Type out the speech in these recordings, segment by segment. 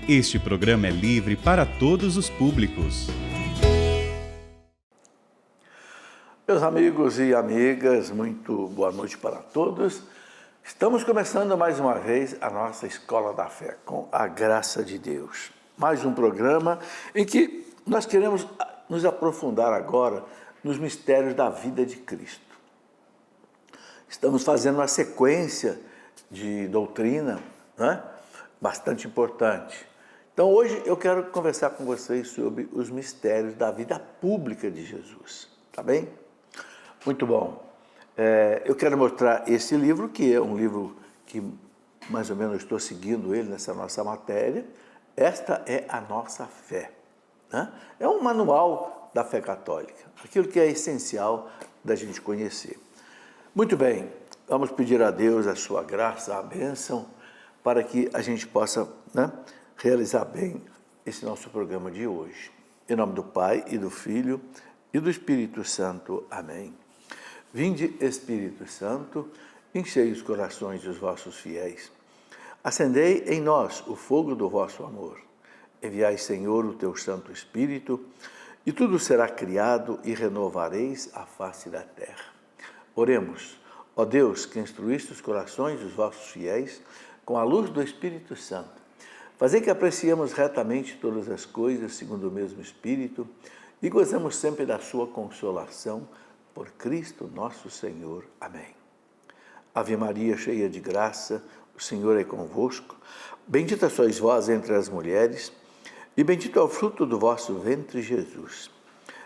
Este programa é livre para todos os públicos. Meus amigos e amigas, muito boa noite para todos. Estamos começando mais uma vez a nossa Escola da Fé, com a graça de Deus. Mais um programa em que nós queremos nos aprofundar agora nos mistérios da vida de Cristo. Estamos fazendo uma sequência de doutrina, né? Bastante importante. Então, hoje eu quero conversar com vocês sobre os mistérios da vida pública de Jesus, tá bem? Muito bom. Eu quero mostrar esse livro, que é um livro que mais ou menos eu estou seguindo ele nessa nossa matéria. Esta é a nossa fé, né? É um manual da fé católica, aquilo que é essencial da gente conhecer. Muito bem, vamos pedir a Deus a sua graça, a bênção, para que a gente possa, né, realizar bem esse nosso programa de hoje. Em nome do Pai, e do Filho, e do Espírito Santo. Amém. Vinde, Espírito Santo, enchei os corações dos vossos fiéis. Acendei em nós o fogo do vosso amor. Enviai, Senhor, o teu Santo Espírito, e tudo será criado, e renovareis a face da terra. Oremos. Ó Deus, que instruíste os corações dos vossos fiéis com a luz do Espírito Santo, fazei que apreciemos retamente todas as coisas segundo o mesmo Espírito e gozemos sempre da sua consolação, por Cristo nosso Senhor. Amém. Ave Maria, cheia de graça, o Senhor é convosco. Bendita sois vós entre as mulheres, e bendito é o fruto do vosso ventre, Jesus.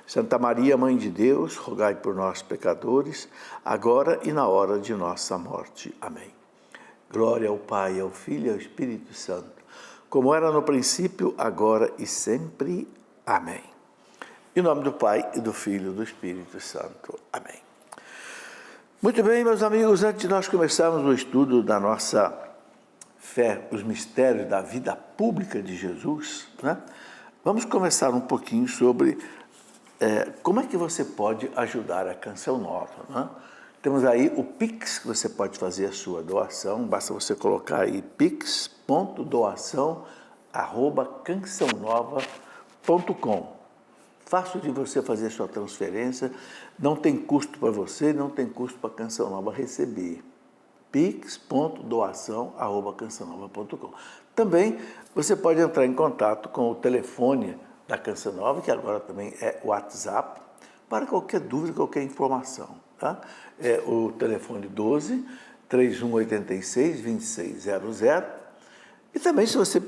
Santa Maria, Mãe de Deus, rogai por nós, pecadores, agora e na hora de nossa morte. Amém. Glória ao Pai, ao Filho e ao Espírito Santo, como era no princípio, agora e sempre. Amém. Em nome do Pai, e do Filho e do Espírito Santo. Amém. Muito bem, meus amigos, antes de nós começarmos o estudo da nossa fé, os mistérios da vida pública de Jesus, né? Vamos conversar um pouquinho sobre como é que você pode ajudar a Canção Nova, né? Temos aí o Pix, que você pode fazer a sua doação, basta você colocar aí pix.doação@cançãonova.com. Fácil de você fazer sua transferência, não tem custo para você, não tem custo para a Canção Nova receber. pix.doação@cançãonova.com. Também você pode entrar em contato com o telefone da Canção Nova, que agora também é o WhatsApp, para qualquer dúvida, qualquer informação. Tá? É o telefone 12 3186 2600. E também, se você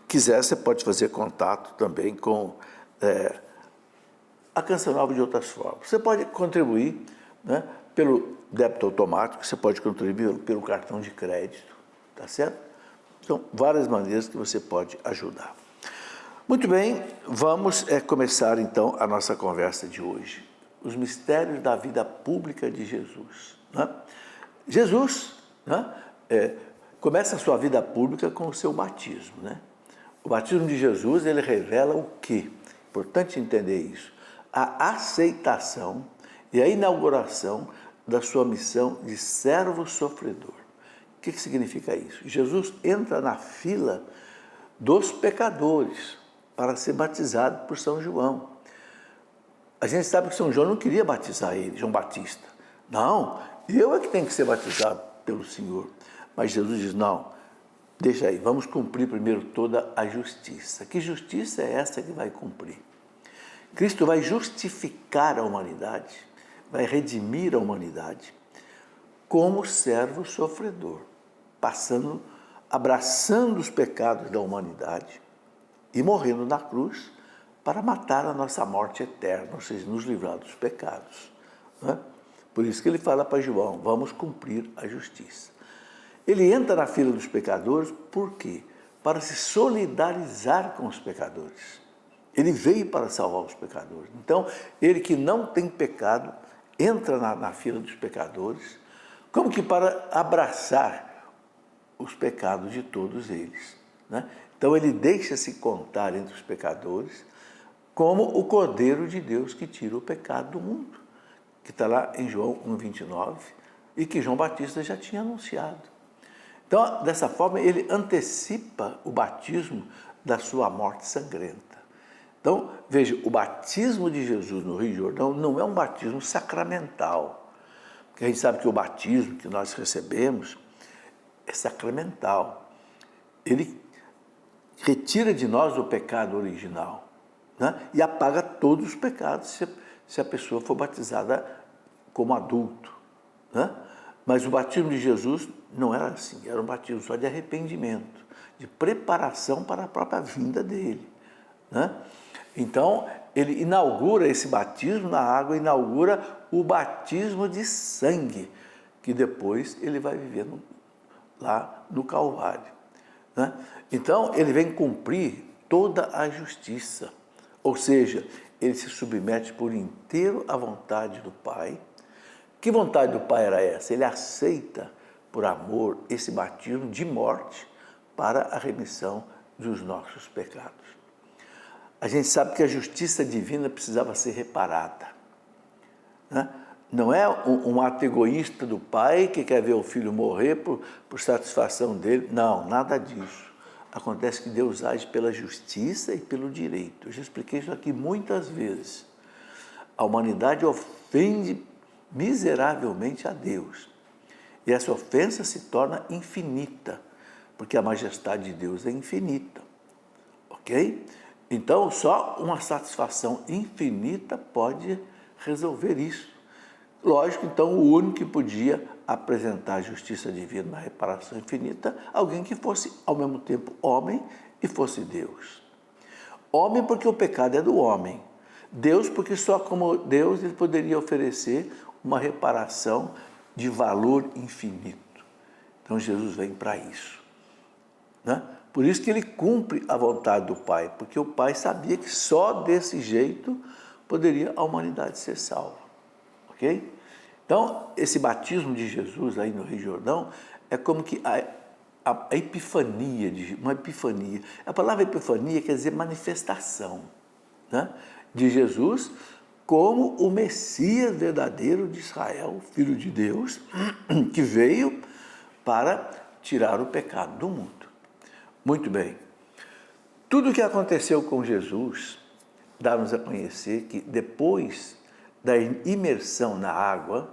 quiser, você pode fazer contato também com a Canção Nova de outras formas. Você pode contribuir, né, pelo débito automático, você pode contribuir pelo cartão de crédito, tá certo? São várias maneiras que você pode ajudar. Muito bem, vamos começar então a nossa conversa de hoje. Os mistérios da vida pública de Jesus, né? Jesus, né, começa a sua vida pública com o seu batismo, né? O batismo de Jesus, ele revela o quê? Importante entender isso. A aceitação e a inauguração da sua missão de servo sofredor. O que significa isso? Jesus entra na fila dos pecadores para ser batizado por São João. A gente sabe que São João não queria batizar ele, João Batista. Não, eu é que tenho que ser batizado pelo Senhor. Mas Jesus diz, não, deixa aí, vamos cumprir primeiro toda a justiça. Que justiça é essa que vai cumprir? Cristo vai justificar a humanidade, vai redimir a humanidade como servo sofredor, abraçando os pecados da humanidade e morrendo na cruz para matar a nossa morte eterna, ou seja, nos livrar dos pecados, né? Por isso que ele fala para João, vamos cumprir a justiça. Ele entra na fila dos pecadores, por quê? Para se solidarizar com os pecadores. Ele veio para salvar os pecadores. Então, ele que não tem pecado, entra na fila dos pecadores, como que para abraçar os pecados de todos eles, né? Então, ele deixa-se contar entre os pecadores como o Cordeiro de Deus que tira o pecado do mundo, que está lá em João 1,29, e que João Batista já tinha anunciado. Então, dessa forma, ele antecipa o batismo da sua morte sangrenta. Então, veja, o batismo de Jesus no Rio Jordão não é um batismo sacramental, porque a gente sabe que o batismo que nós recebemos é sacramental. Ele retira de nós o pecado original, né? E apaga todos os pecados se a pessoa for batizada como adulto, né? Mas o batismo de Jesus não era assim, era um batismo só de arrependimento, de preparação para a própria vinda dele, né? Então, ele inaugura esse batismo na água, inaugura o batismo de sangue, que depois ele vai viver lá no Calvário, né? Então, ele vem cumprir toda a justiça, ou seja, ele se submete por inteiro à vontade do Pai. Que vontade do Pai era essa? Ele aceita, por amor, esse batismo de morte para a remissão dos nossos pecados. A gente sabe que a justiça divina precisava ser reparada, né? Não é um ato egoísta do pai que quer ver o filho morrer por satisfação dele. Não, nada disso. Acontece que Deus age pela justiça e pelo direito. Eu já expliquei isso aqui muitas vezes. A humanidade ofende miseravelmente a Deus. E essa ofensa se torna infinita, porque a majestade de Deus é infinita. Ok? Então, só uma satisfação infinita pode resolver isso. Lógico, então, o único que podia apresentar a justiça divina na reparação infinita, alguém que fosse, ao mesmo tempo, homem e fosse Deus. Homem porque o pecado é do homem. Deus porque só como Deus ele poderia oferecer uma reparação de valor infinito. Então, Jesus vem para isso, né? Por isso que ele cumpre a vontade do Pai, porque o Pai sabia que só desse jeito poderia a humanidade ser salva. Ok? Então, esse batismo de Jesus aí no Rio Jordão é como que a epifania, uma epifania. A palavra epifania quer dizer manifestação, né? De Jesus como o Messias verdadeiro de Israel, Filho de Deus, que veio para tirar o pecado do mundo. Muito bem. Tudo o que aconteceu com Jesus dá-nos a conhecer que depois da imersão na água,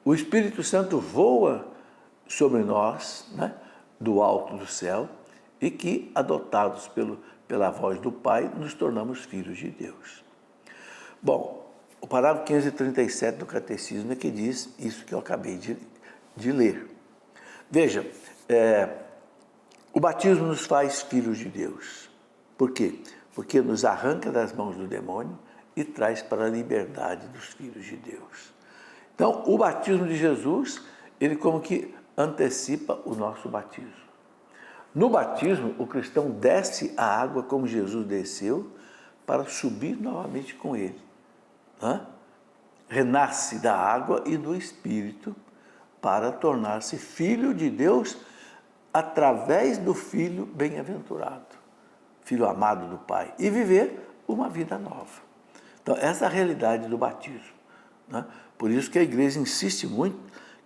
o Espírito Santo voa sobre nós, né, do alto do céu, e que, adotados pela voz do Pai, nos tornamos filhos de Deus. Bom, o parágrafo 537 do Catecismo é que diz isso que eu acabei de ler. Veja, o batismo nos faz filhos de Deus. Por quê? Porque nos arranca das mãos do demônio e traz para a liberdade dos filhos de Deus. Então, o batismo de Jesus, ele como que antecipa o nosso batismo. No batismo, o cristão desce a água como Jesus desceu para subir novamente com ele, né? Renasce da água e do Espírito para tornar-se filho de Deus através do Filho bem-aventurado, Filho amado do Pai, e viver uma vida nova. Então, essa é a realidade do batismo, né? Por isso que a igreja insiste muito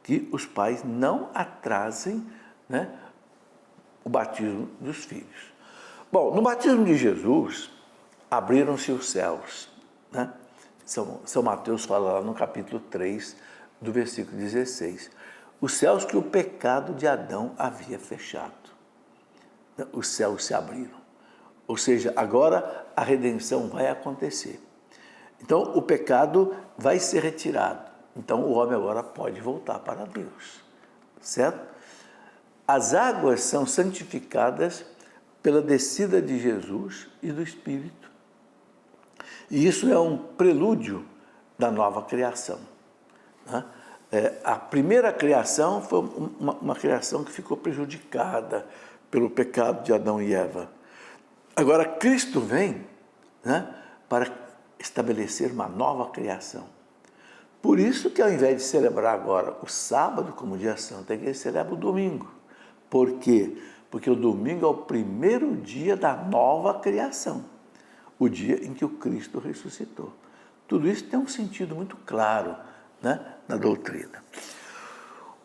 que os pais não atrasem, né, o batismo dos filhos. Bom, no batismo de Jesus, abriram-se os céus, né? São Mateus fala lá no capítulo 3, do versículo 16. Os céus que o pecado de Adão havia fechado. Os céus se abriram. Ou seja, agora a redenção vai acontecer. Então, o pecado vai ser retirado. Então, o homem agora pode voltar para Deus. Certo? As águas são santificadas pela descida de Jesus e do Espírito. E isso é um prelúdio da nova criação, né? A primeira criação foi uma criação que ficou prejudicada pelo pecado de Adão e Eva. Agora, Cristo vem, né, para estabelecer uma nova criação. Por isso que ao invés de celebrar agora o sábado como dia santo, a igreja celebra o domingo. Por quê? Porque o domingo é o primeiro dia da nova criação, o dia em que o Cristo ressuscitou. Tudo isso tem um sentido muito claro, né, na doutrina.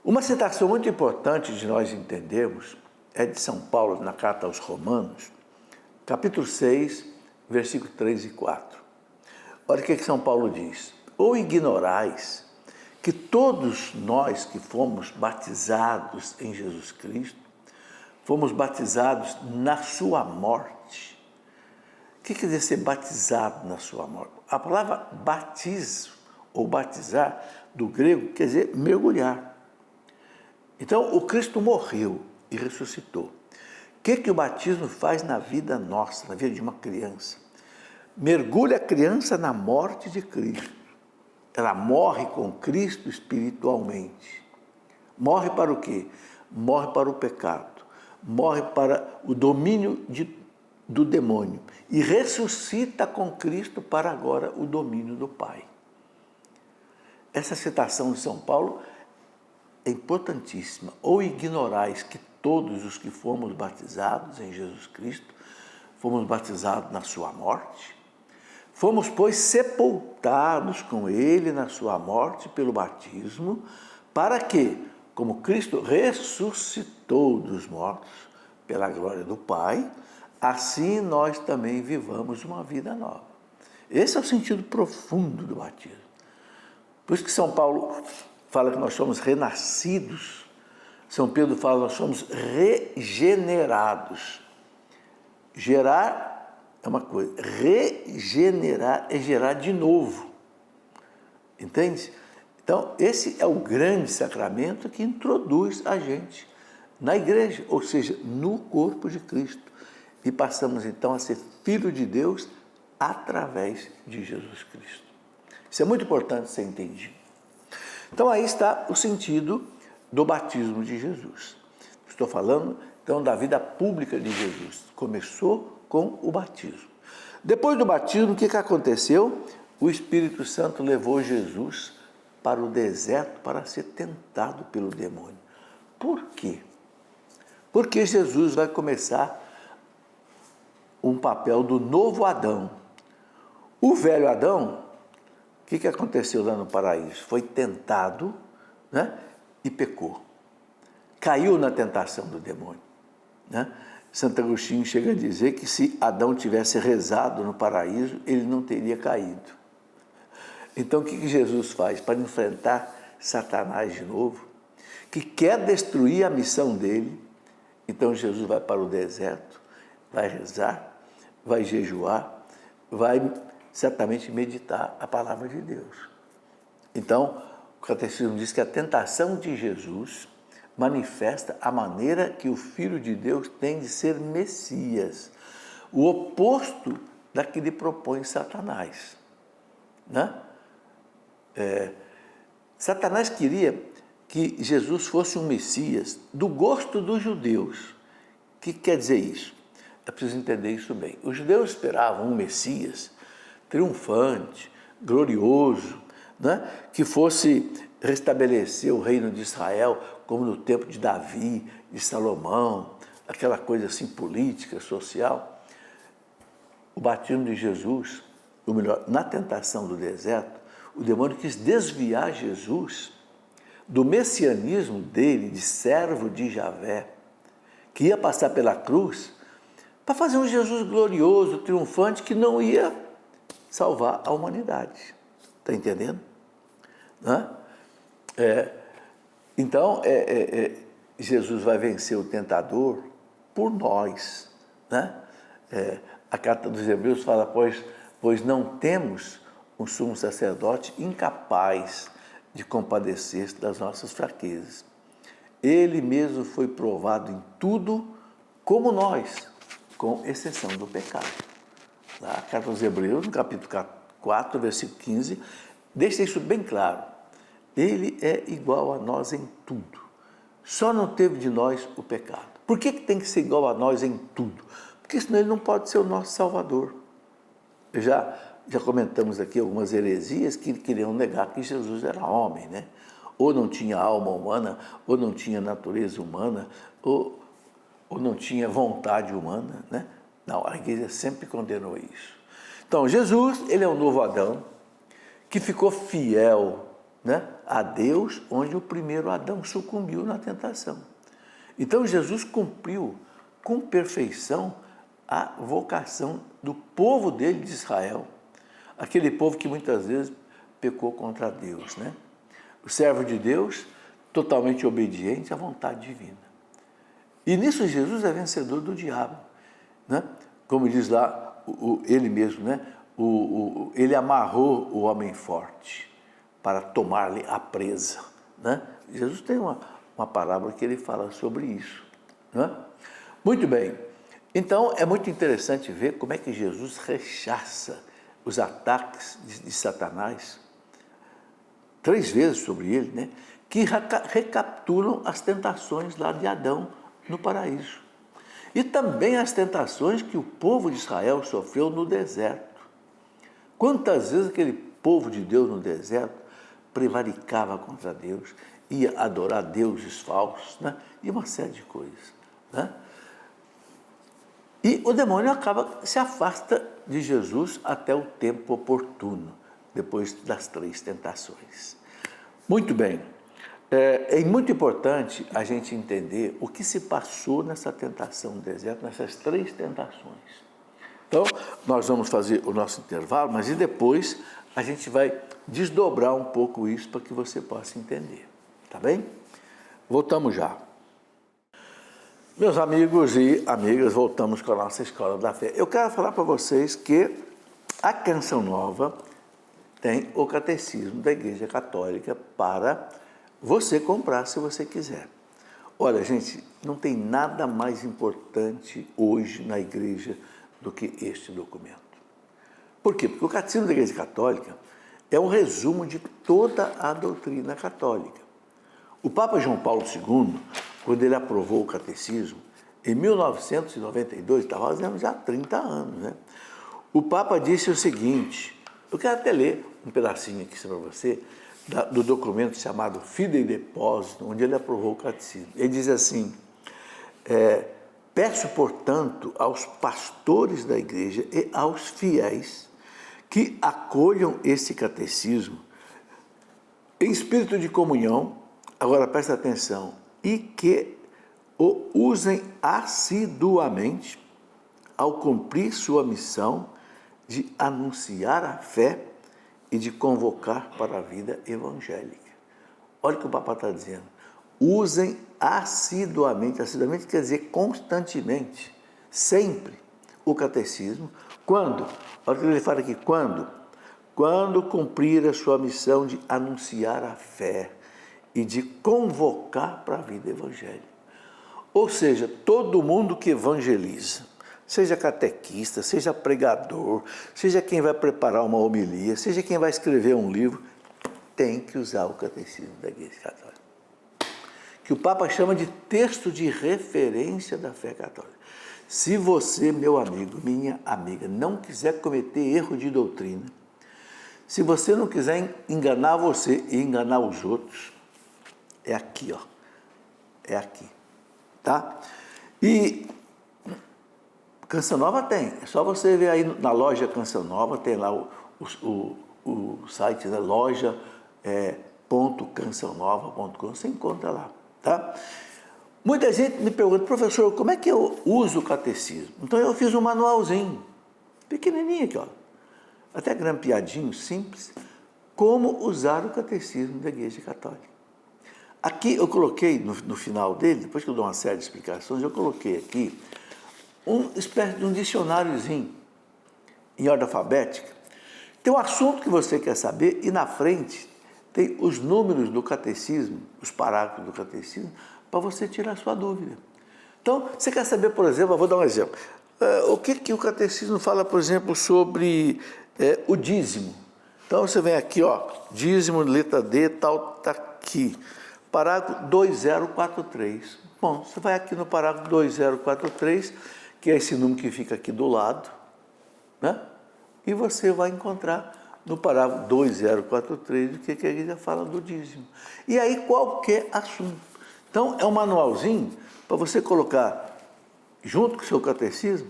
Uma citação muito importante de nós entendermos é de São Paulo, na carta aos Romanos, capítulo 6, versículos 3 e 4. Olha o que São Paulo diz. Ou ignorais que todos nós que fomos batizados em Jesus Cristo, fomos batizados na sua morte. O que quer dizer ser batizado na sua morte? A palavra batismo ou batizar, do grego, quer dizer mergulhar. Então, o Cristo morreu e ressuscitou. O que o batismo faz na vida nossa, na vida de uma criança? Mergulha a criança na morte de Cristo. Ela morre com Cristo espiritualmente. Morre para o quê? Morre para o pecado. Morre para o domínio do demônio. E ressuscita com Cristo para agora o domínio do Pai. Essa citação de São Paulo é importantíssima. Ou ignorais que todos os que fomos batizados em Jesus Cristo, fomos batizados na sua morte. Fomos, pois, sepultados com Ele na sua morte pelo batismo, para que, como Cristo ressuscitou dos mortos pela glória do Pai, assim nós também vivamos uma vida nova. Esse é o sentido profundo do batismo. Por isso que São Paulo fala que nós somos renascidos. São Pedro fala que nós somos regenerados. Gerar é uma coisa, regenerar é gerar de novo. Entende? Então, esse é o grande sacramento que introduz a gente na igreja, ou seja, no corpo de Cristo. E passamos então a ser filho de Deus através de Jesus Cristo. Isso é muito importante ser entendido. Então, aí está o sentido do batismo de Jesus. Estou falando, então, da vida pública de Jesus. Começou com o batismo. Depois do batismo, o que aconteceu? O Espírito Santo levou Jesus para o deserto para ser tentado pelo demônio. Por quê? Porque Jesus vai começar um papel do novo Adão. O velho Adão, o que aconteceu lá no paraíso? Foi tentado, né, e pecou. Caiu na tentação do demônio. Né? Santo Agostinho chega a dizer que se Adão tivesse rezado no paraíso, ele não teria caído. Então, o que Jesus faz para enfrentar Satanás de novo, que quer destruir a missão dele? Então, Jesus vai para o deserto, vai rezar, vai jejuar, vai certamente meditar a palavra de Deus. Então, o Catecismo diz que a tentação de Jesus manifesta a maneira que o Filho de Deus tem de ser Messias, o oposto da que lhe propõe Satanás. Né? Satanás queria que Jesus fosse um Messias do gosto dos judeus. O que quer dizer isso? É preciso entender isso bem. Os judeus esperavam um Messias triunfante, glorioso, né? Que fosse restabelecer o reino de Israel, como no tempo de Davi, de Salomão, aquela coisa assim política, social. O batismo de Jesus, ou melhor, na tentação do deserto, o demônio quis desviar Jesus do messianismo dele, de servo de Javé, que ia passar pela cruz, para fazer um Jesus glorioso, triunfante, que não ia salvar a humanidade. Está entendendo? Né? Então, Jesus vai vencer o tentador por nós. Né? A carta dos Hebreus fala, pois não temos um sumo sacerdote incapaz de compadecer-se das nossas fraquezas. Ele mesmo foi provado em tudo como nós, com exceção do pecado. A carta aos Hebreus, no capítulo 4, versículo 15, deixa isso bem claro. Ele é igual a nós em tudo. Só não teve de nós o pecado. Por que tem que ser igual a nós em tudo? Porque senão ele não pode ser o nosso Salvador. Já comentamos aqui algumas heresias que queriam negar que Jesus era homem, né? Ou não tinha alma humana, ou não tinha natureza humana, ou não tinha vontade humana, né? Não, a igreja sempre condenou isso. Então, Jesus, ele é o novo Adão, que ficou fiel né, a Deus, onde o primeiro Adão sucumbiu na tentação. Então Jesus cumpriu com perfeição a vocação do povo dele de Israel, aquele povo que muitas vezes pecou contra Deus, né? O servo de Deus, totalmente obediente à vontade divina. E nisso Jesus é vencedor do diabo, né? Como diz lá ele mesmo, né? Ele amarrou o homem forte para tomar-lhe a presa, né? Jesus tem uma parábola que ele fala sobre isso, né? Muito bem, então é muito interessante ver como é que Jesus rechaça os ataques de Satanás, 3 vezes sobre ele, né? Que recapitulam as tentações lá de Adão no paraíso. E também as tentações que o povo de Israel sofreu no deserto. Quantas vezes aquele povo de Deus no deserto prevaricava contra Deus, ia adorar deuses falsos, né? E uma série de coisas, né? E o demônio se afasta de Jesus até o tempo oportuno, depois das 3 tentações. Muito bem, é muito importante a gente entender o que se passou nessa tentação no deserto, nessas 3 tentações. Então, nós vamos fazer o nosso intervalo, mas e depois a gente vai desdobrar um pouco isso para que você possa entender, tá bem? Voltamos já. Meus amigos e amigas, voltamos com a nossa Escola da Fé. Eu quero falar para vocês que a Canção Nova tem o Catecismo da Igreja Católica para você comprar se você quiser. Olha, gente, não tem nada mais importante hoje na Igreja do que este documento. Por quê? Porque o Catecismo da Igreja Católica é um resumo de toda a doutrina católica. O Papa João Paulo II, quando ele aprovou o catecismo, em 1992, estava fazendo já 30 anos, né? O Papa disse o seguinte, eu quero até ler um pedacinho aqui para você, do documento chamado Fidei Deposito, onde ele aprovou o catecismo. Ele diz assim, peço, portanto, aos pastores da igreja e aos fiéis que acolham esse catecismo em espírito de comunhão, agora presta atenção, e que o usem assiduamente ao cumprir sua missão de anunciar a fé e de convocar para a vida evangélica. Olha o que o Papa está dizendo. Usem assiduamente quer dizer constantemente, sempre, o catecismo. Quando? Olha o que ele fala aqui, quando cumprir a sua missão de anunciar a fé e de convocar para a vida evangélica. Ou seja, todo mundo que evangeliza, seja catequista, seja pregador, seja quem vai preparar uma homilia, seja quem vai escrever um livro, tem que usar o Catecismo da Igreja Católica, que o Papa chama de texto de referência da fé católica. Se você, meu amigo, minha amiga, não quiser cometer erro de doutrina, se você não quiser enganar você e enganar os outros, é aqui, ó. É aqui, tá? E Canção Nova tem, é só você ver aí na loja Canção Nova, tem lá o site, né? loja.cançãonova.com, você encontra lá, tá? Muita gente me pergunta, professor, como é que eu uso o catecismo? Então eu fiz um manualzinho, pequenininho aqui, ó, até grampeadinho, simples, como usar o catecismo da Igreja Católica. Aqui eu coloquei, no final dele, depois que eu dou uma série de explicações, eu coloquei aqui uma espécie de um dicionáriozinho, em ordem alfabética. Tem um assunto que você quer saber e na frente tem os números do catecismo, os parágrafos do catecismo, para você tirar a sua dúvida. Então, você quer saber, por exemplo, eu vou dar um exemplo, o que o catecismo fala, por exemplo, sobre o dízimo. Então, você vem aqui, ó, dízimo, letra D, tal, está aqui. Parágrafo 2043. Bom, você vai aqui no parágrafo 2043, que é esse número que fica aqui do lado, né? E você vai encontrar no parágrafo 2043 o que a igreja fala do dízimo. E aí qualquer assunto. Então, é um manualzinho para você colocar junto com o seu catecismo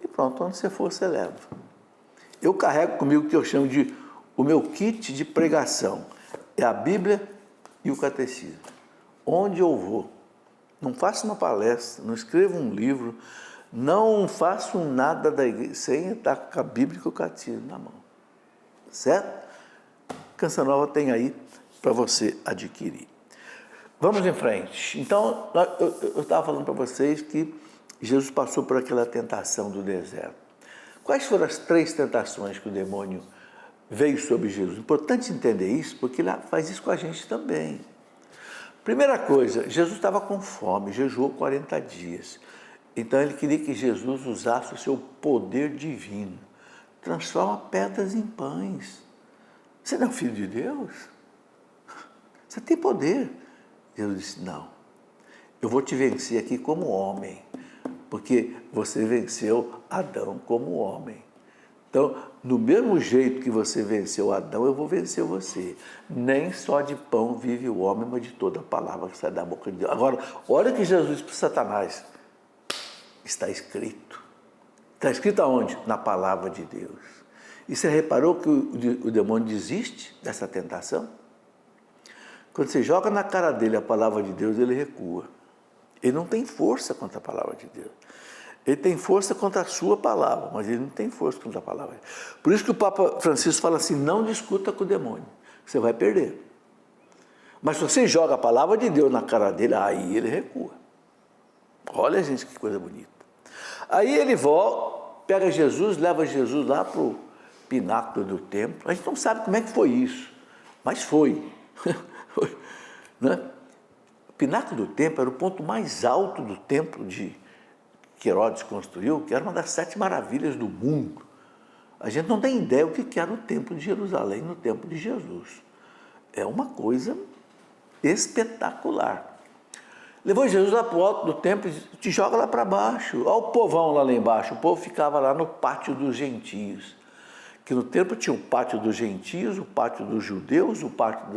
e pronto, onde você for, você leva. Eu carrego comigo o que eu chamo de o meu kit de pregação é a Bíblia e o Catecismo. Onde eu vou, não faço uma palestra, não escrevo um livro, não faço nada da igreja sem estar com a Bíblia e com o Catecismo na mão. Certo? Canção Nova tem aí para você adquirir. Vamos em frente. Então, eu estava falando para vocês que Jesus passou por aquela tentação do deserto. Quais foram as 3 tentações que o demônio veio sobre Jesus? Importante entender isso, porque ele faz isso com a gente também. Primeira coisa, Jesus estava com fome, jejuou 40 dias. Então ele queria que Jesus usasse o seu poder divino. Transforma pedras em pães. Você não é o Filho de Deus? Você tem poder. Jesus disse, não, eu vou te vencer aqui como homem, porque você venceu Adão como homem. Então, no mesmo jeito que você venceu Adão, eu vou vencer você. Nem só de pão vive o homem, mas de toda a palavra que sai da boca de Deus. Agora, olha que Jesus disse para Satanás, está escrito. Está escrito aonde? Na palavra de Deus. E você reparou que o demônio desiste dessa tentação? Quando você joga na cara dele a palavra de Deus, ele recua. Ele não tem força contra a palavra de Deus. Ele tem força contra a sua palavra, mas ele não tem força contra a palavra. Por isso que o Papa Francisco fala assim, não discuta com o demônio, você vai perder. Mas se você joga a palavra de Deus na cara dele, aí ele recua. Olha, gente, que coisa bonita. Aí ele volta, pega Jesus, leva Jesus lá para o pináculo do templo. A gente não sabe como é que foi isso, mas foi. Né? O pináculo do templo era o ponto mais alto do templo que Herodes construiu, que era uma das 7 maravilhas do mundo. A gente não tem ideia o que era o templo de Jerusalém no templo de Jesus. É uma coisa espetacular. Levou Jesus lá para o alto do templo e te joga lá para baixo. Olha o povão lá embaixo. O povo ficava lá no pátio dos gentios. Que no templo tinha o pátio dos gentios, o pátio dos judeus, o pátio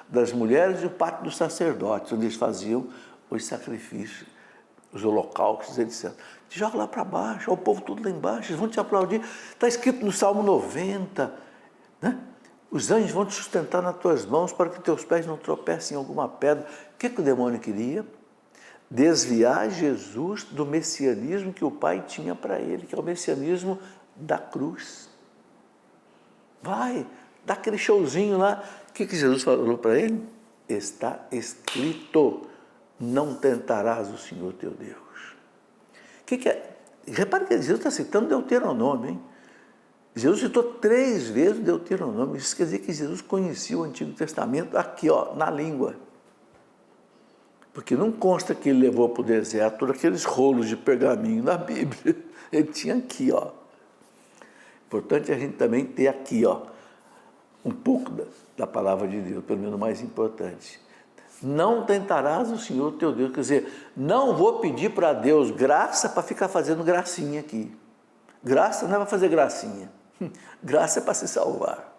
das mulheres e o pátio dos sacerdotes, onde eles faziam os sacrifícios, os holocaustos, etc. Te joga lá para baixo, olha o povo tudo lá embaixo, eles vão te aplaudir. Está escrito no Salmo 90, né? Os anjos vão te sustentar nas tuas mãos para que teus pés não tropecem em alguma pedra. O que o demônio queria? Desviar Jesus do messianismo que o Pai tinha para ele, que é o messianismo da cruz. Vai, dá aquele showzinho lá. O que Jesus falou para ele? Está escrito, não tentarás o Senhor teu Deus. O que é? Repare que Jesus está citando Deuteronômio, hein? Jesus citou 3 vezes Deuteronômio. Isso quer dizer que Jesus conhecia o Antigo Testamento aqui, ó, na língua. Porque não consta que ele levou para o deserto todos aqueles rolos de pergaminho na Bíblia. Ele tinha aqui, ó. Importante a gente também ter aqui, ó, um pouco da palavra de Deus, pelo menos o mais importante. Não tentarás o Senhor teu Deus. Quer dizer, não vou pedir para Deus graça para ficar fazendo gracinha aqui. Graça não é para fazer gracinha. Graça é para se salvar.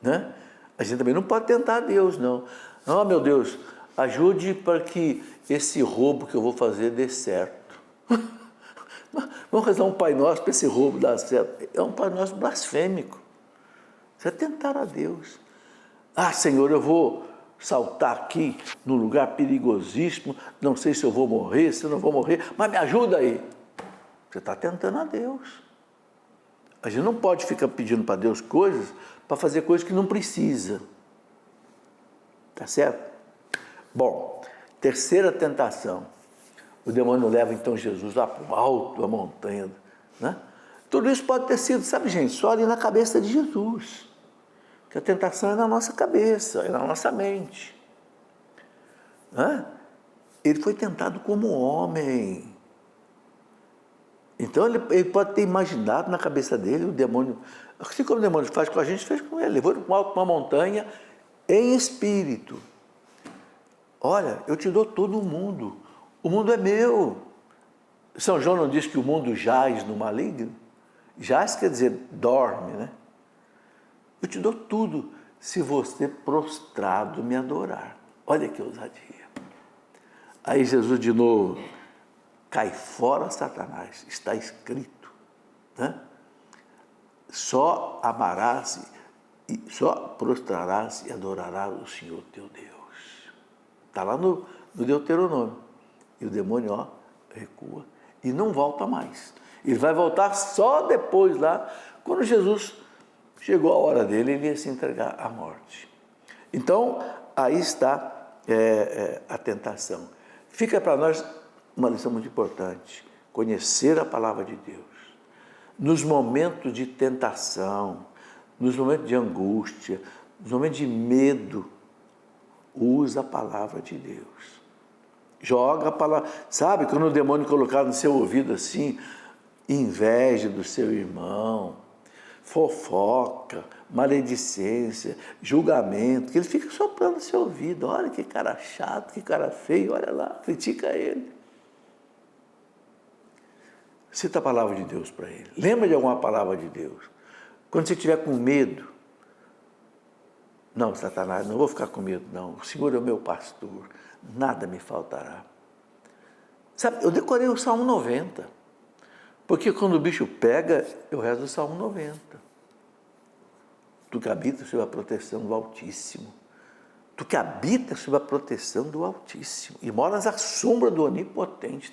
Né? A gente também não pode tentar a Deus, não. Não, meu Deus, ajude para que esse roubo que eu vou fazer dê certo. Vamos rezar um Pai Nosso para esse roubo dar certo. É um Pai Nosso blasfêmico. Isso é tentar a Deus. Ah, Senhor, eu vou saltar aqui num lugar perigosíssimo, não sei se eu vou morrer, se eu não vou morrer, mas me ajuda aí. Você está tentando a Deus. A gente não pode ficar pedindo para Deus coisas para fazer coisas que não precisa. Tá certo? Bom, terceira tentação. O demônio leva então Jesus lá para o alto da montanha. Né? Tudo isso pode ter sido, sabe, gente, só ali na cabeça de Jesus. Que a tentação é na nossa cabeça, é na nossa mente. Né? Ele foi tentado como homem. Então ele pode ter imaginado na cabeça dele o demônio, assim como o demônio faz com a gente, fez com ele, levou ele para uma montanha em espírito. Olha, eu te dou todo o mundo é meu. São João não diz que o mundo jaz no maligno? Jaz quer dizer dorme, né? Eu te dou tudo se você prostrado me adorar. Olha que ousadia. Aí Jesus de novo, cai fora Satanás, está escrito. Né? só amarás e só prostrarás e adorarás o Senhor teu Deus. Está lá no Deuteronômio. E o demônio, recua e não volta mais. Ele vai voltar só depois lá, quando Jesus chegou a hora dele, ele ia se entregar à morte. Então, aí está a tentação. Fica para nós uma lição muito importante: conhecer a palavra de Deus. Nos momentos de tentação, nos momentos de angústia, nos momentos de medo, usa a palavra de Deus. Joga a palavra. Sabe, quando o demônio colocar no seu ouvido assim, inveja do seu irmão, fofoca, maledicência, julgamento, que ele fica soprando no seu ouvido: olha que cara chato, que cara feio, olha lá, critica ele. Cita a palavra de Deus para ele. Lembra de alguma palavra de Deus. Quando você estiver com medo, não, Satanás, não vou ficar com medo, não. O Senhor é o meu pastor, nada me faltará. Sabe, eu decorei o Salmo 90, porque quando o bicho pega, eu rezo o Salmo 90. Tu que habitas sob a proteção do Altíssimo. Tu que habitas sob a proteção do Altíssimo e moras à sombra do Onipotente.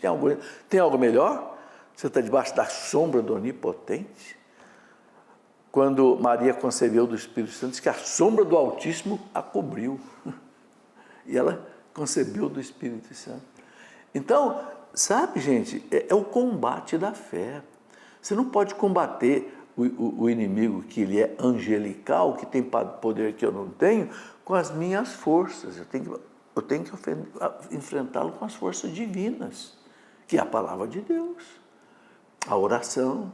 Tem algo melhor? Você está debaixo da sombra do Onipotente? Quando Maria concebeu do Espírito Santo, diz que a sombra do Altíssimo a cobriu. E ela concebeu do Espírito Santo. Então, sabe, gente, é o combate da fé. Você não pode combater o inimigo, que ele é angelical, que tem poder que eu não tenho, com as minhas forças. Eu tenho que enfrentá-lo com as forças divinas, que é a palavra de Deus, a oração,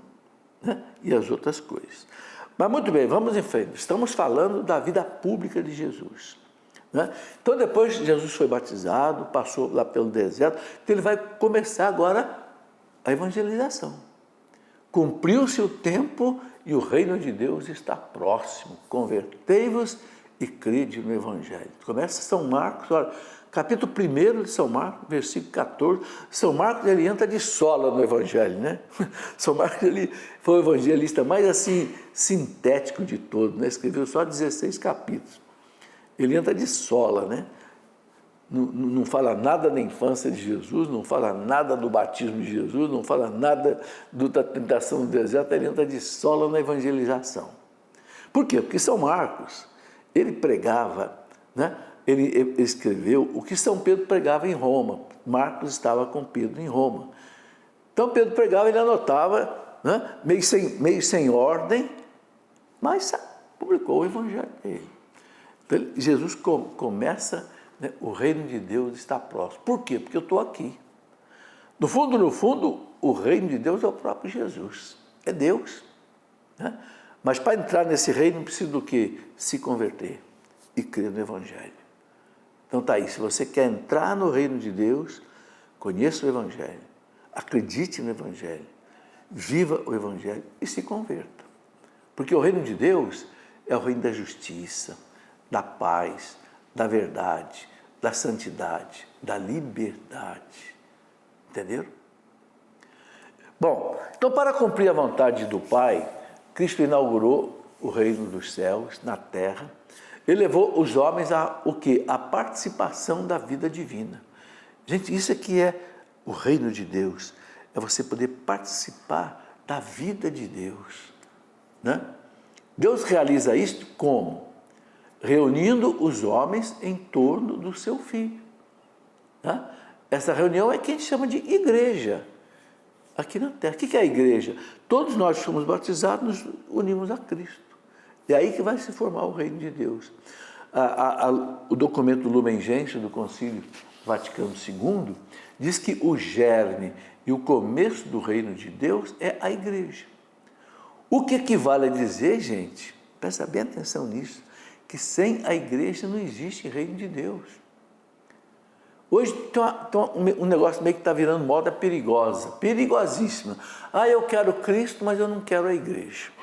né? E as outras coisas. Mas muito bem, vamos em frente. Estamos falando da vida pública de Jesus, né? Então, depois Jesus foi batizado, passou lá pelo deserto, então ele vai começar agora a evangelização. Cumpriu-se o tempo e o reino de Deus está próximo. Convertei-vos e crede no Evangelho. Começa São Marcos, olha, capítulo 1 de São Marcos, versículo 14. São Marcos, ele entra de sola no Evangelho, né? São Marcos, ele foi o evangelista mais assim, sintético de todos, né? Escreveu só 16 capítulos. Ele entra de sola, né? Não fala nada da infância de Jesus, não fala nada do batismo de Jesus, não fala nada da tentação do deserto, ele entra de sola na evangelização. Por quê? Porque São Marcos, ele pregava, né? Ele escreveu o que São Pedro pregava em Roma. Marcos estava com Pedro em Roma. Então Pedro pregava, ele anotava, né? meio sem ordem, mas publicou o evangelho dele. Então, Jesus começa, né? O reino de Deus está próximo. Por quê? Porque eu estou aqui. No fundo, o reino de Deus é o próprio Jesus. É Deus, né? Mas para entrar nesse reino precisa do quê? Se converter e crer no evangelho. Então está aí, se você quer entrar no reino de Deus, conheça o Evangelho, acredite no Evangelho, viva o Evangelho e se converta. Porque o reino de Deus é o reino da justiça, da paz, da verdade, da santidade, da liberdade. Entenderam? Bom, então para cumprir a vontade do Pai, Cristo inaugurou o reino dos céus na terra. Ele levou os homens a o quê? A participação da vida divina. Gente, isso aqui é o reino de Deus. É você poder participar da vida de Deus, né? Deus realiza isto como? Reunindo os homens em torno do seu Filho, né? Essa reunião é que a gente chama de igreja, aqui na terra. O que é a igreja? Todos nós que somos batizados nos unimos a Cristo. É aí que vai se formar o reino de Deus. O documento Lumen Gentium do Concílio Vaticano II diz que o germe e o começo do reino de Deus é a igreja. O que equivale a dizer, gente, presta bem atenção nisso, que sem a igreja não existe reino de Deus. Hoje tem um negócio meio que está virando moda perigosa, perigosíssima. Eu quero Cristo, mas eu não quero a igreja.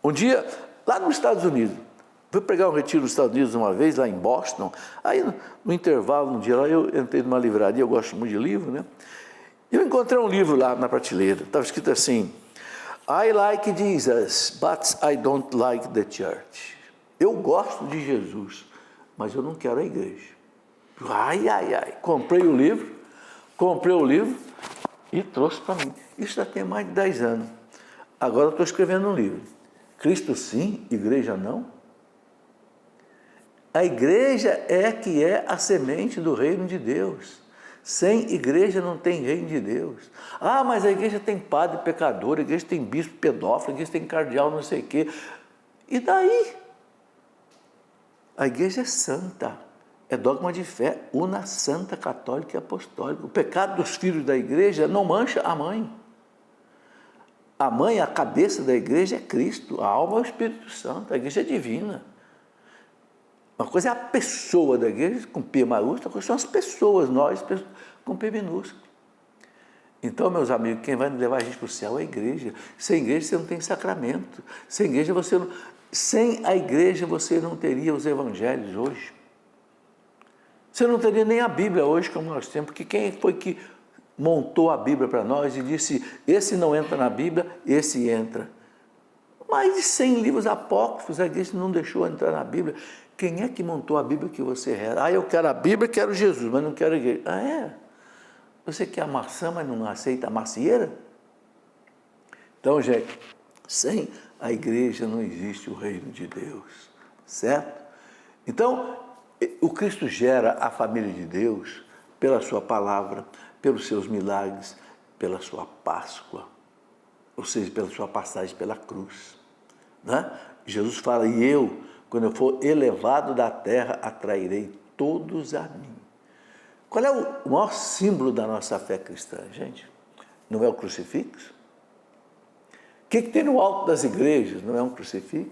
Um dia, lá nos Estados Unidos, fui pregar um retiro nos Estados Unidos uma vez, lá em Boston. Aí, no intervalo, um dia lá, eu entrei numa livraria, eu gosto muito de livro, né? E eu encontrei um livro lá na prateleira, estava escrito assim: I like Jesus, but I don't like the church. Eu gosto de Jesus, mas eu não quero a igreja. Ai, ai, ai. Comprei o livro e trouxe para mim. Isso já tem mais de 10 anos. Agora eu estou escrevendo um livro. Cristo sim, igreja não. A igreja é que é a semente do reino de Deus. Sem igreja não tem reino de Deus. Ah, mas a igreja tem padre pecador, a igreja tem bispo pedófilo, a igreja tem cardeal não sei o quê. E daí? A igreja é santa. É dogma de fé, una, santa, católica e apostólica. O pecado dos filhos da igreja não mancha a mãe. A mãe, a cabeça da igreja é Cristo, a alma é o Espírito Santo, a igreja é divina. Uma coisa é a pessoa da igreja, com P maiúsculo, outra coisa são as pessoas, nós, com P minúsculo. Então, meus amigos, quem vai levar a gente para o céu é a igreja. Sem igreja você não tem sacramento. Sem a igreja você não teria os evangelhos hoje. Você não teria nem a Bíblia hoje como nós temos, porque quem foi que montou a Bíblia para nós e disse, esse não entra na Bíblia, esse entra. Mais de 100 livros apócrifos, a igreja não deixou entrar na Bíblia. Quem é que montou a Bíblia que você reza? Ah, eu quero a Bíblia, quero Jesus, mas não quero a igreja. Ah, é? Você quer a maçã, mas não aceita a macieira? Então, gente, sem a igreja não existe o reino de Deus, certo? Então, o Cristo gera a família de Deus pela sua palavra, pelos seus milagres, pela sua Páscoa, ou seja, pela sua passagem pela cruz. Né? Jesus fala, e eu, quando eu for elevado da terra, atrairei todos a mim. Qual é o maior símbolo da nossa fé cristã, gente? Não é o crucifixo? O que tem no alto das igrejas? Não é um crucifixo?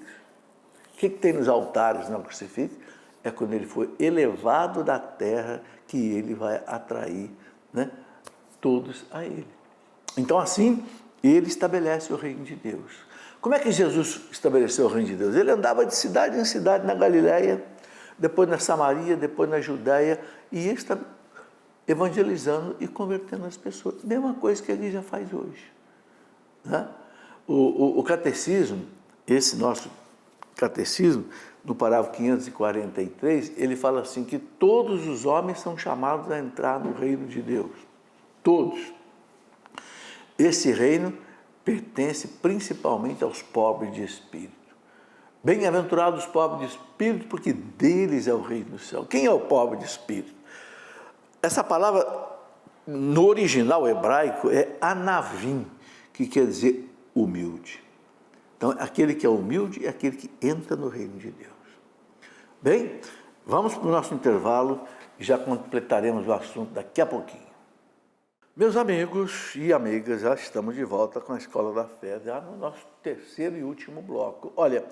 O que tem nos altares? Não é um crucifixo? É quando ele foi elevado da terra que ele vai atrair, né, todos a ele. Então, assim, ele estabelece o reino de Deus. Como é que Jesus estabeleceu o reino de Deus? Ele andava de cidade em cidade na Galileia, depois na Samaria, depois na Judéia, e ele está evangelizando e convertendo as pessoas. Mesma coisa que a igreja faz hoje. Né? O catecismo, esse nosso catecismo, no parágrafo 543, ele fala assim, que todos os homens são chamados a entrar no reino de Deus. Todos. Esse reino pertence principalmente aos pobres de espírito. Bem-aventurados os pobres de espírito, porque deles é o reino do céu. Quem é o pobre de espírito? Essa palavra, no original hebraico, é anavim, que quer dizer humilde. Então, aquele que é humilde é aquele que entra no reino de Deus. Bem, vamos para o nosso intervalo e já completaremos o assunto daqui a pouquinho. Meus amigos e amigas, já estamos de volta com a Escola da Fé, já no nosso terceiro e último bloco. Olha,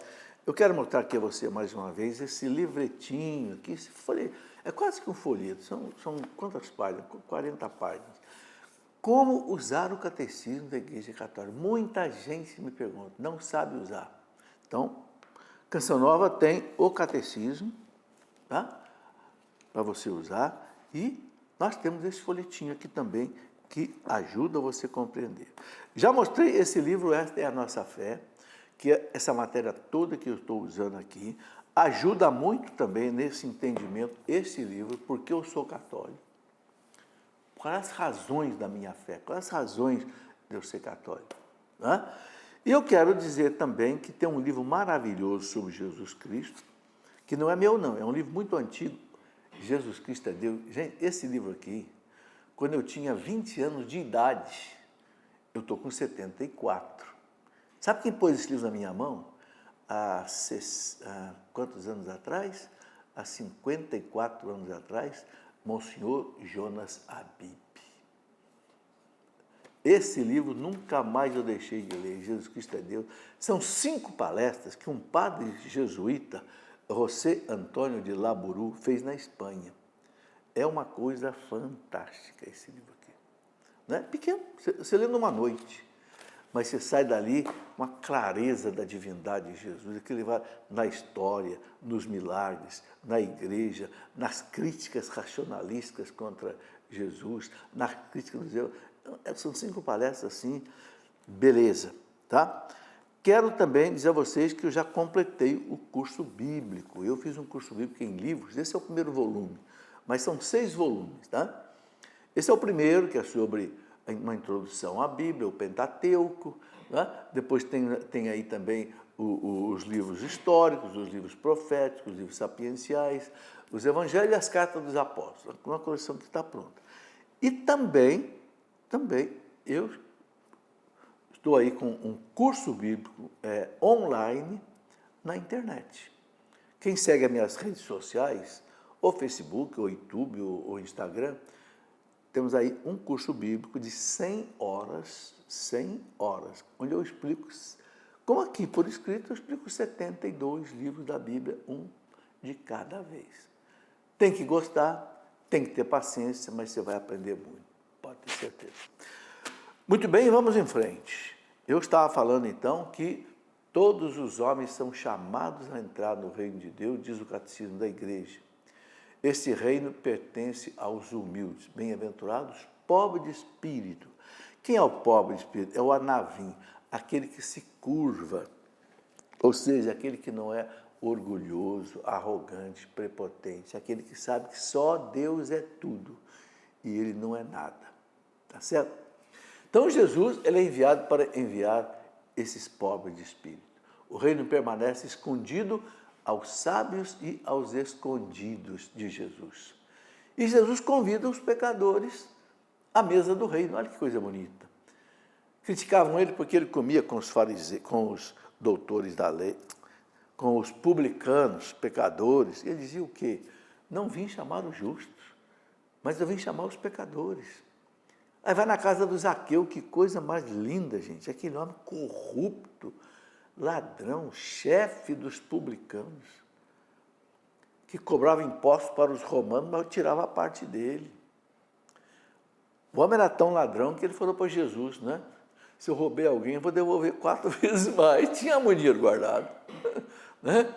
eu quero mostrar aqui a você mais uma vez esse livretinho aqui, é quase que um folheto, são quantas páginas? 40 páginas. Como usar o catecismo da Igreja Católica? Muita gente me pergunta, não sabe usar. Então, Canção Nova tem o catecismo, tá? Para você usar, e nós temos esse folhetinho aqui também, que ajuda você a compreender. Já mostrei esse livro, Esta é a Nossa Fé, que é essa matéria toda que eu estou usando aqui, ajuda muito também nesse entendimento, esse livro, porque eu sou católico. Quais as razões da minha fé? Quais as razões de eu ser católico? Né? E eu quero dizer também que tem um livro maravilhoso sobre Jesus Cristo, que não é meu não, é um livro muito antigo, Jesus Cristo é Deus. Gente, esse livro aqui, quando eu tinha 20 anos de idade, eu estou com 74. Sabe quem pôs esse livro na minha mão? Há quantos anos atrás? Há 54 anos atrás, Monsenhor Jonas Abib. Esse livro nunca mais eu deixei de ler, Jesus Cristo é Deus. São 5 palestras que um padre jesuíta, José Antônio de Laburu, fez na Espanha. É uma coisa fantástica esse livro aqui. Não é pequeno, você lê numa noite, mas você sai dali uma clareza da divindade de Jesus, que ele vai na história, nos milagres, na igreja, nas críticas racionalistas contra Jesus, nas críticas do Deus. São 5 palestras assim, beleza. tá? Quero também dizer a vocês que eu já completei o curso bíblico. Eu fiz um curso bíblico em livros, esse é o primeiro volume, mas são 6 volumes, tá? Esse é o primeiro, que é sobre uma introdução à Bíblia, o Pentateuco, né? Depois tem aí também os livros históricos, os livros proféticos, os livros sapienciais, os evangelhos e as cartas dos apóstolos, uma coleção que está pronta. E também eu estou aí com um curso bíblico online na internet. Quem segue as minhas redes sociais, ou Facebook, ou YouTube, ou Instagram, temos aí um curso bíblico de 100 horas, onde eu explico, como aqui por escrito, eu explico 72 livros da Bíblia, um de cada vez. Tem que gostar, tem que ter paciência, mas você vai aprender muito, pode ter certeza. Muito bem, vamos em frente. Eu estava falando então que todos os homens são chamados a entrar no reino de Deus, diz o catecismo da igreja. Esse reino pertence aos humildes, bem-aventurados, pobres de espírito. Quem é o pobre de espírito? É o anavim, aquele que se curva, ou seja, aquele que não é orgulhoso, arrogante, prepotente, aquele que sabe que só Deus é tudo e ele não é nada, tá certo? Então Jesus ele é enviado para enviar esses pobres de espírito. O reino permanece escondido aos sábios e aos escondidos de Jesus. E Jesus convida os pecadores à mesa do reino. Olha que coisa bonita. Criticavam ele porque ele comia com os fariseus, com os doutores da lei, com os publicanos, pecadores. E ele dizia o quê? Não vim chamar os justos, mas eu vim chamar os pecadores. Aí vai na casa do Zaqueu, que coisa mais linda, gente. Aquele homem corrupto, ladrão, chefe dos publicanos, que cobrava impostos para os romanos, mas tirava a parte dele. O homem era tão ladrão que ele falou para Jesus, né? Se eu roubei alguém, eu vou devolver 4 vezes mais. Tinha muito dinheiro guardado. Né?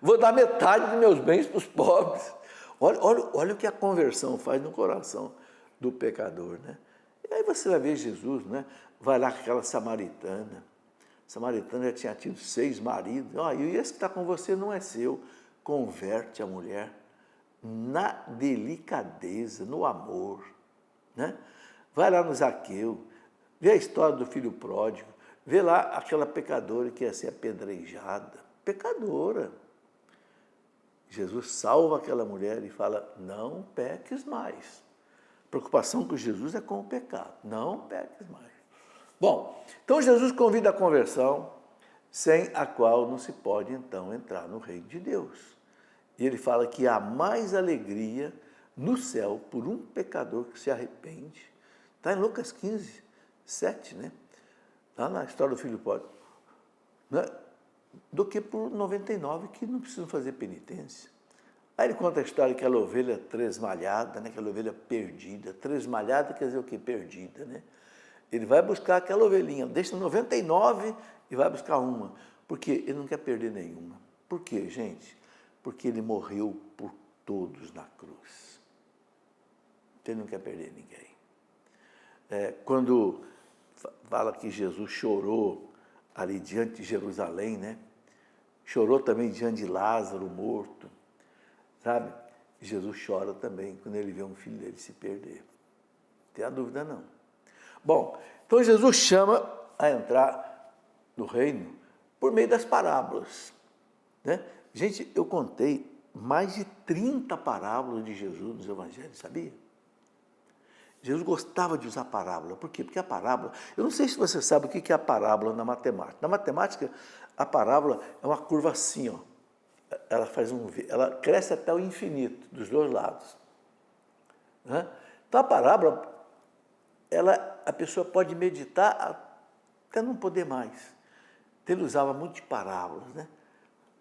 Vou dar metade dos meus bens para os pobres. Olha o que a conversão faz no coração do pecador, né? E aí você vai ver Jesus, né? Vai lá com aquela samaritana. A samaritana já tinha tido 6 maridos. E esse que está com você não é seu. Converte a mulher na delicadeza, no amor, né? Vai lá no Zaqueu, vê a história do filho pródigo, vê lá aquela pecadora que ia ser apedrejada. Pecadora. Jesus salva aquela mulher e fala, não peques mais. A preocupação com Jesus é com o pecado, não peques mais. Bom, então Jesus convida a conversão, sem a qual não se pode, então, entrar no reino de Deus. E ele fala que há mais alegria no céu por um pecador que se arrepende. Está em Lucas 15, 7, né? Lá na história do filho pródigo. Né? Do que por 99 que não precisam fazer penitência. Aí ele conta a história daquela ovelha tresmalhada, né? Aquela ovelha perdida. Tresmalhada quer dizer o quê? Perdida, né? Ele vai buscar aquela ovelhinha, deixa 99 e vai buscar uma, porque ele não quer perder nenhuma. Por quê, gente? Porque ele morreu por todos na cruz. Ele não quer perder ninguém. Quando fala que Jesus chorou ali diante de Jerusalém, né? Chorou também diante de Lázaro morto, sabe? Jesus chora também quando ele vê um filho dele se perder. Não tem a dúvida, não. Bom, então Jesus chama a entrar no reino por meio das parábolas, né? Gente, eu contei mais de 30 parábolas de Jesus nos evangelhos, sabia? Jesus gostava de usar parábola. Por quê? Porque a parábola... Eu não sei se você sabe o que é a parábola na matemática. Na matemática, a parábola é uma curva assim, ó. Ela cresce até o infinito, dos dois lados. Né? Então, a parábola, a pessoa pode meditar até não poder mais. Então, ele usava muito de parábolas, né?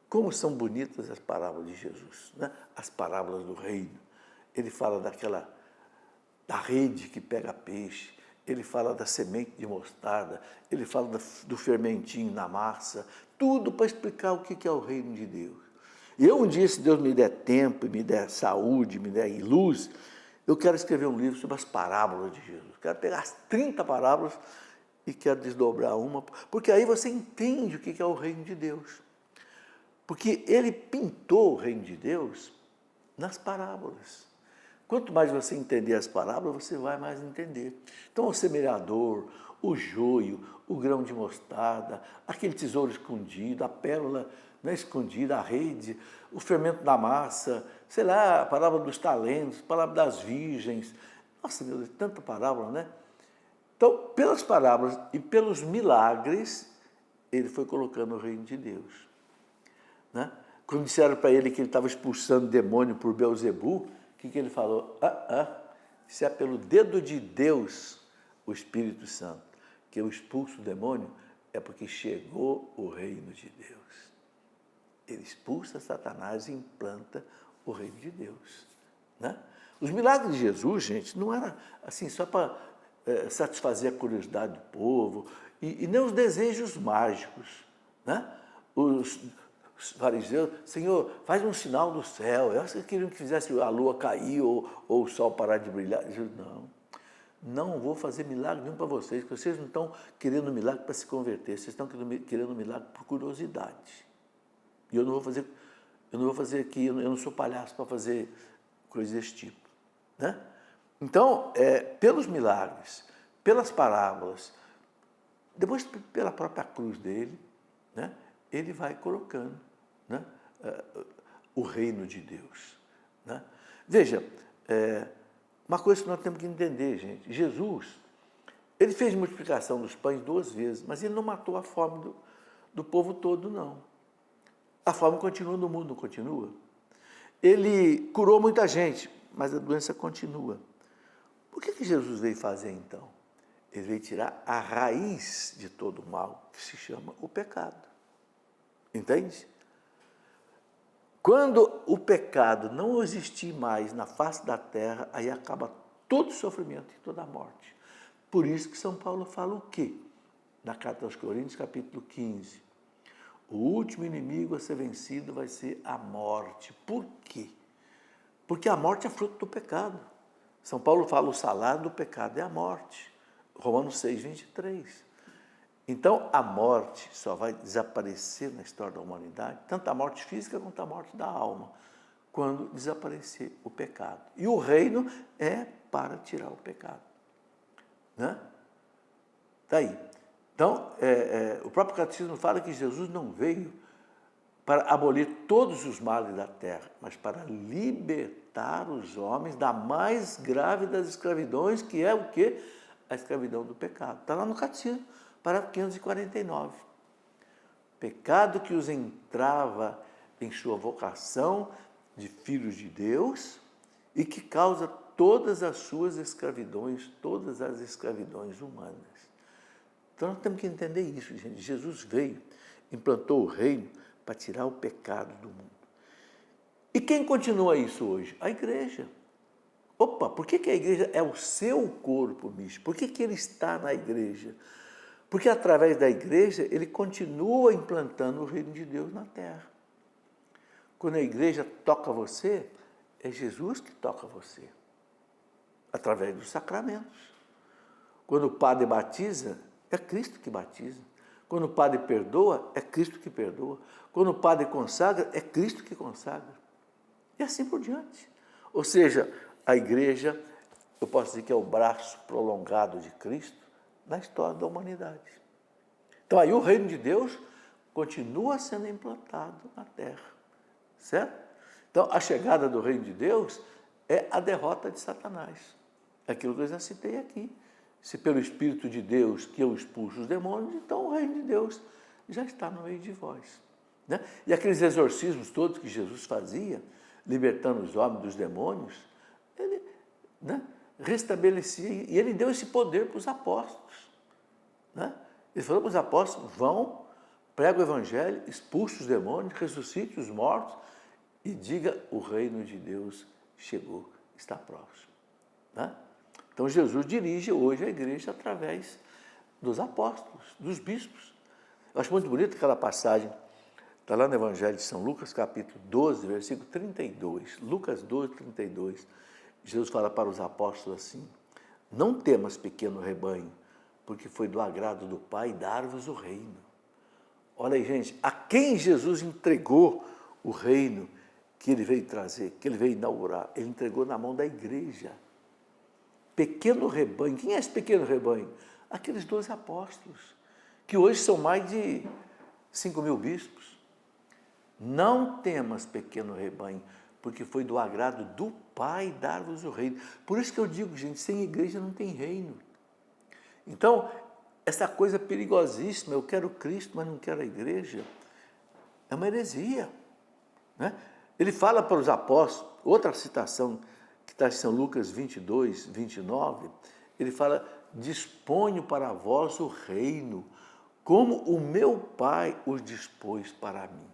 Como são bonitas as parábolas de Jesus, né? As parábolas do reino. Ele fala da rede que pega peixe, ele fala da semente de mostarda, ele fala do fermentinho na massa, tudo para explicar o que é o reino de Deus. E eu um dia, se Deus me der tempo, me der saúde, me der luz, eu quero escrever um livro sobre as parábolas de Jesus. Quero pegar as 30 parábolas e quero desdobrar uma, porque aí você entende o que é o reino de Deus. Porque ele pintou o reino de Deus nas parábolas. Quanto mais você entender as parábolas, você vai mais entender. Então, o semeador, o joio, o grão de mostarda, aquele tesouro escondido, a pérola, né, escondida, a rede, o fermento da massa, sei lá, a parábola dos talentos, a parábola das virgens. Nossa, meu Deus, tanta parábola, né? Então, pelas parábolas e pelos milagres, ele foi colocando o reino de Deus. Né? Quando disseram para ele que ele estava expulsando demônio por Beelzebul, o que ele falou? Se é pelo dedo de Deus, o Espírito Santo, que eu expulso o demônio, é porque chegou o reino de Deus. Ele expulsa Satanás e implanta o reino de Deus. Né? Os milagres de Jesus, gente, não era assim só para satisfazer a curiosidade do povo, e nem os desejos mágicos. Né? Os fariseus, Senhor, faz um sinal do céu. Eu acho que queriam que fizesse a lua cair ou o sol parar de brilhar. Jesus, não vou fazer milagre nenhum para vocês, porque vocês não estão querendo milagre para se converter, vocês estão querendo milagre por curiosidade. E eu não vou fazer aqui, eu não sou palhaço para fazer coisas desse tipo. Né? Então, pelos milagres, pelas parábolas, depois pela própria cruz dele, né, ele vai colocando, né, o reino de Deus. Né? Veja, uma coisa que nós temos que entender, gente, Jesus, ele fez multiplicação dos pães 2 vezes, mas ele não matou a fome do povo todo, não. A fome continua no mundo, não continua? Ele curou muita gente, mas a doença continua. O que Jesus veio fazer, então? Ele veio tirar a raiz de todo o mal, que se chama o pecado. Entende? Quando o pecado não existir mais na face da terra, aí acaba todo o sofrimento e toda a morte. Por isso que São Paulo fala o quê? Na carta aos Coríntios, capítulo 15. O último inimigo a ser vencido vai ser a morte. Por quê? Porque a morte é fruto do pecado. São Paulo fala, o salário do pecado é a morte. Romanos 6, 23. Então, a morte só vai desaparecer na história da humanidade, tanto a morte física quanto a morte da alma, quando desaparecer o pecado. E o reino é para tirar o pecado. Né? Daí. Então, o próprio catecismo fala que Jesus não veio para abolir todos os males da terra, mas para libertar os homens da mais grave das escravidões, que é o quê? A escravidão do pecado. Está lá no catecismo, parágrafo 549. Pecado que os entrava em sua vocação de filhos de Deus e que causa todas as suas escravidões, todas as escravidões humanas. Então, nós temos que entender isso, gente. Jesus veio, implantou o reino para tirar o pecado do mundo. E quem continua isso hoje? A igreja. Opa, por que a igreja é o seu corpo místico? Por que ele está na igreja? Porque através da igreja ele continua implantando o reino de Deus na terra. Quando a igreja toca você, é Jesus que toca você, através dos sacramentos. Quando o padre batiza, é Cristo que batiza. Quando o padre perdoa, é Cristo que perdoa. Quando o padre consagra, é Cristo que consagra. E assim por diante. Ou seja, a igreja, eu posso dizer que é o braço prolongado de Cristo na história da humanidade. Então aí o reino de Deus continua sendo implantado na terra. Certo? Então a chegada do reino de Deus é a derrota de Satanás. É aquilo que eu já citei aqui. Se pelo Espírito de Deus que eu expulso os demônios, então o reino de Deus já está no meio de vós. Né? E aqueles exorcismos todos que Jesus fazia, libertando os homens dos demônios, ele, né, restabelecia, e ele deu esse poder para os apóstolos. Né? Ele falou para os apóstolos, vão, prega o evangelho, expulse os demônios, ressuscite os mortos e diga, o reino de Deus chegou, está próximo. Né? Então, Jesus dirige hoje a igreja através dos apóstolos, dos bispos. Eu acho muito bonito aquela passagem, está lá no Evangelho de São Lucas, capítulo 12, versículo 32. Lucas 12, 32. Jesus fala para os apóstolos assim, não temas, pequeno rebanho, porque foi do agrado do Pai dar-vos o reino. Olha aí, gente, a quem Jesus entregou o reino que ele veio trazer, que ele veio inaugurar? Ele entregou na mão da igreja. Pequeno rebanho. Quem é esse pequeno rebanho? Aqueles 12 apóstolos, que hoje são mais de 5.000 bispos. Não temas, pequeno rebanho, porque foi do agrado do Pai dar-vos o reino. Por isso que eu digo, gente, sem igreja não tem reino. Então, essa coisa perigosíssima, eu quero Cristo, mas não quero a igreja, é uma heresia, né? Ele fala para os apóstolos, outra citação que está em São Lucas 22, 29, ele fala, disponho para vós o reino, como o meu Pai os dispôs para mim.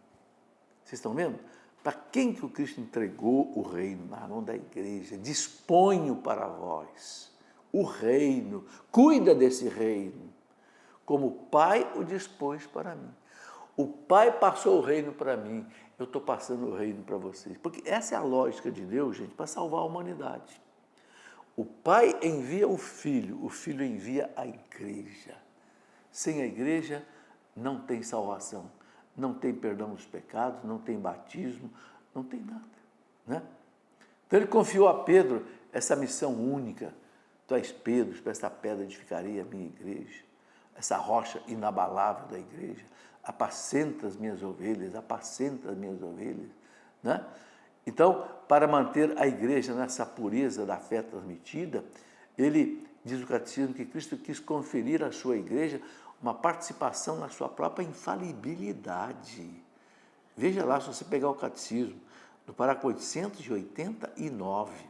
Vocês estão vendo? Para quem que o Cristo entregou o reino? Na mão da igreja. Disponho para vós o reino, cuida desse reino, como o Pai o dispôs para mim. O Pai passou o reino para mim, eu estou passando o reino para vocês. Porque essa é a lógica de Deus, gente, para salvar a humanidade. O Pai envia o Filho envia a igreja. Sem a igreja não tem salvação, não tem perdão dos pecados, não tem batismo, não tem nada, né? Então ele confiou a Pedro essa missão única. Tu és Pedro, para esta pedra edificarei a minha igreja, essa rocha inabalável da igreja. Apacenta as minhas ovelhas, né? Então, para manter a igreja nessa pureza da fé transmitida, ele diz o catecismo que Cristo quis conferir à sua igreja uma participação na sua própria infalibilidade. Veja lá, se você pegar o catecismo, no parágrafo 889,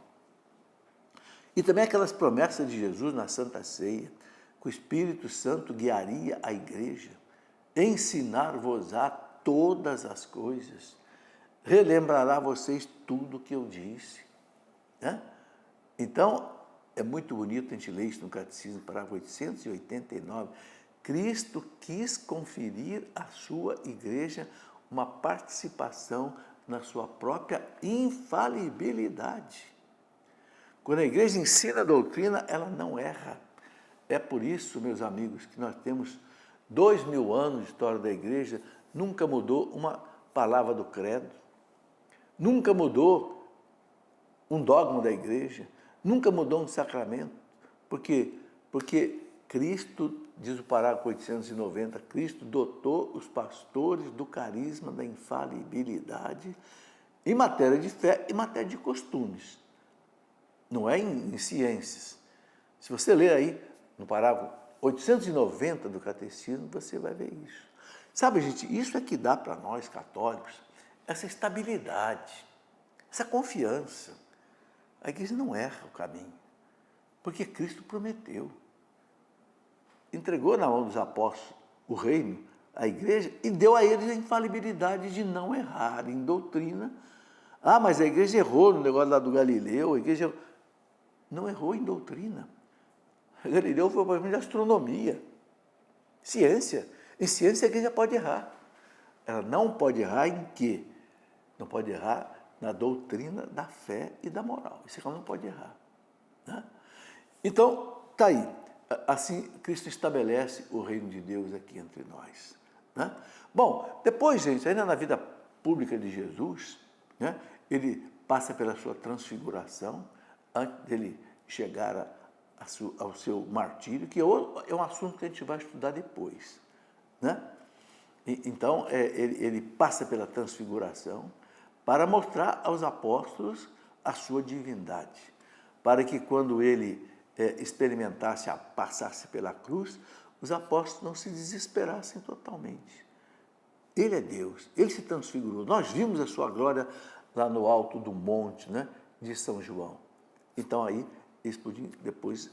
e também aquelas promessas de Jesus na Santa Ceia, que o Espírito Santo guiaria a igreja, ensinar-vos-á todas as coisas, relembrará a vocês tudo o que eu disse, né? Então, é muito bonito a gente ler isso no Catecismo, parágrafo 889. Cristo quis conferir à sua igreja uma participação na sua própria infalibilidade. Quando a igreja ensina a doutrina, ela não erra. É por isso, meus amigos, que nós temos 2.000 anos de história da igreja, nunca mudou uma palavra do credo, nunca mudou um dogma da igreja, nunca mudou um sacramento. Por quê? Porque Cristo, diz o parágrafo 890, Cristo dotou os pastores do carisma da infalibilidade em matéria de fé e matéria de costumes. Não é em ciências. Se você ler aí no parágrafo 890 do Catecismo, você vai ver isso. Sabe, gente, isso é que dá para nós católicos essa estabilidade, essa confiança. A igreja não erra o caminho, porque Cristo prometeu. Entregou na mão dos apóstolos o reino, a igreja, e deu a eles a infalibilidade de não errar em doutrina. Ah, mas a igreja errou no negócio lá do Galileu, a igreja não errou em doutrina. Galileu foi o problema de astronomia, ciência. Em ciência a igreja pode errar. Ela não pode errar em quê? Não pode errar na doutrina da fé e da moral. Isso ela não pode errar, né? Então, está aí. Assim, Cristo estabelece o reino de Deus aqui entre nós, né? Bom, depois, gente, ainda na vida pública de Jesus, né, ele passa pela sua transfiguração, antes dele chegar ao seu martírio, que é um assunto que a gente vai estudar depois, né? Então, ele passa pela transfiguração para mostrar aos apóstolos a sua divindade, para que quando ele passasse pela cruz, os apóstolos não se desesperassem totalmente. Ele é Deus, ele se transfigurou. Nós vimos a sua glória lá no alto do monte, né, de São João. Então, aí, eles podiam depois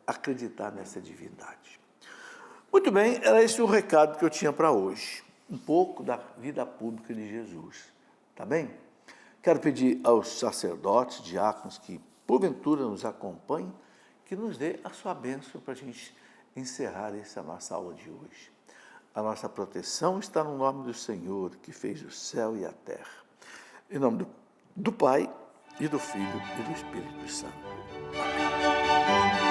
acreditar nessa divindade. Muito bem, era esse o recado que eu tinha para hoje. Um pouco da vida pública de Jesus, tá bem? Quero pedir aos sacerdotes, diáconos que porventura nos acompanhem, que nos dê a sua bênção para a gente encerrar essa nossa aula de hoje. A nossa proteção está no nome do Senhor, que fez o céu e a terra. Em nome do Pai, e do Filho, e do Espírito Santo. Amém.